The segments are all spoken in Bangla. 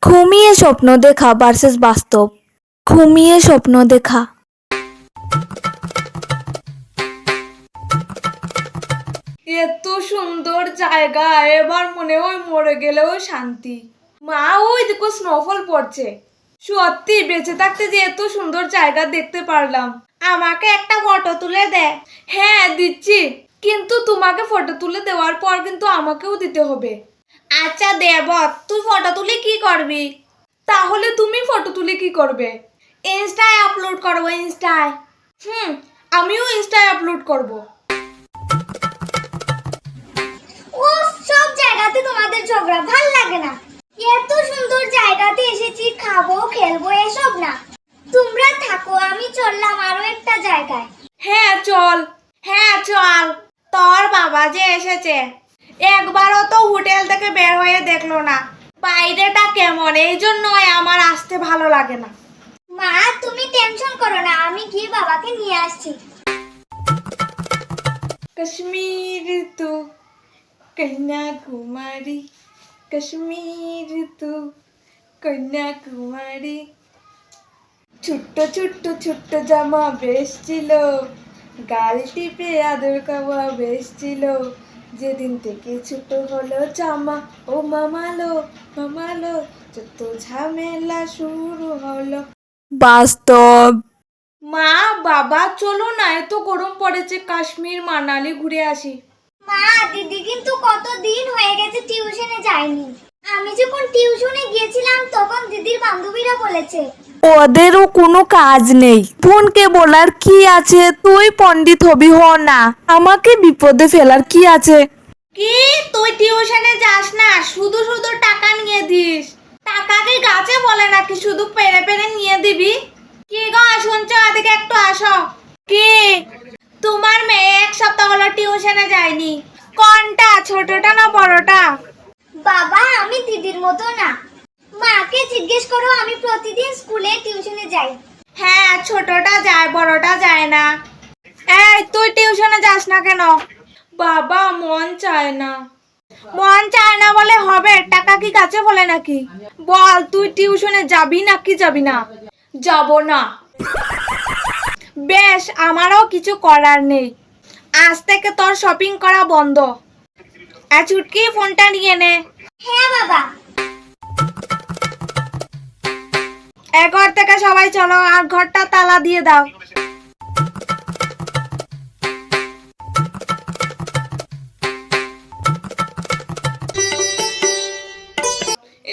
ঘুমিয়ে স্বপ্ন দেখা ভার্সেস বাস্তব। ঘুমিয়ে স্বপ্ন দেখা। এত সুন্দর জায়গা, এবার মনে হয় মরে গেলেও শান্তি। মা, ওই দেখো স্নোফল পড়ছে। সত্যি বেঁচে থাকতে যে এত সুন্দর জায়গা দেখতে পারলাম। আমাকে একটা ফটো তুলে দে। হ্যাঁ দিচ্ছি, কিন্তু তোমাকে ফটো তুলে দেওয়ার পর কিন্তু আমাকেও দিতে হবে। আচ্ছা দেব, তুই ফটো তুলে কি করবি? তাহলে তুমি ফটো তুলে কি করবে? ইনস্টায় আপলোড করবো, ইনস্টায়। আমিও ইনস্টায় আপলোড করব। সব জায়গাতে তোমাদের ঝগড়া ভাল লাগে না। এত সুন্দর জায়গাতে এসেছি, খাবো খেলবো এসব না। তোমরা থাকো, আমি চললাম আরো একটা জায়গায়। হ্যাঁ চল। তোর বাবা যে এসেছে, একবারও তো হোটেল থেকে বের হয়ে দেখলো না বাইরেটা কেমন, এই জন্যই আমার আসতে ভালো লাগে না। মা তুমি টেনশন করো না, আমি গিয়ে বাবাকে নিয়ে আসছি। কাশ্মীর তু কন্যাকুমারী, কাশ্মীর তু কন্যাকুমারী। ছোট্ট ছোট্ট ছোট্ট জামা বেশ ছিল, গাল টিপে আদর খাওয়া বেশ ছিল। যেদিন থেকে ছোট হলো জামা, ও মামালো মামালো, যত ঝামেলা শুরু হলো। বাস্তব। মা বাবা চলো না, এত গরম পড়েছে, কাশ্মীর মানালি ঘুরে আসি। মা দিদি কিন্তু কতদিন হয়ে গেছে টিউশনে যায়নি। আমি যখন টিউশনে গিয়েছিলাম তখন দিদির বান্ধবীরা বলেছে ওদেরও কোনো কাজ নেই, বোনকে বলার কি আছে? তুই পণ্ডিত হবি, হ না, আমাকে বিপদে ফেলার কি আছে? কি তুই টিউশনে যাস না, শুধু শুধু টাকা নিয়ে দিস? টাকা কি গাছে বলে নাকি শুধু পেরে পেরে নিয়ে দিবি? কি গো শুনছো, এদিকে একটু আসো। কি তোমার মেয়ে এক সপ্তাহ হলো টিউশনে যায়নি? কোনটা, ছোটটা না বড়টা? বাবা আমি দিদির মতো না। মাকে জিজ্ঞেস করো, আমি প্রতিদিন স্কুলে টিউশনে যাই। হ্যাঁ ছোটটা যায়, বড়টা যায় না। এই তুই টিউশনে যাস না কেন? বাবা মন চায় না। মন চায় না বলে হবে? টাকা কি কাছে বলে নাকি? বল তুই টিউশনে যাবি নাকি যাবি না? যাব না। বেশ, আমারও কিছু করার নেই, আজ থেকে তোর শপিং করা বন্ধ। চুটকি ফোনটা নিয়ে নে। হ্যাঁ বাবা। ঘর থেকে সবাই চলো, আর ঘরটা তালা দিয়ে দাও।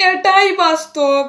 এটাই বাস্তব।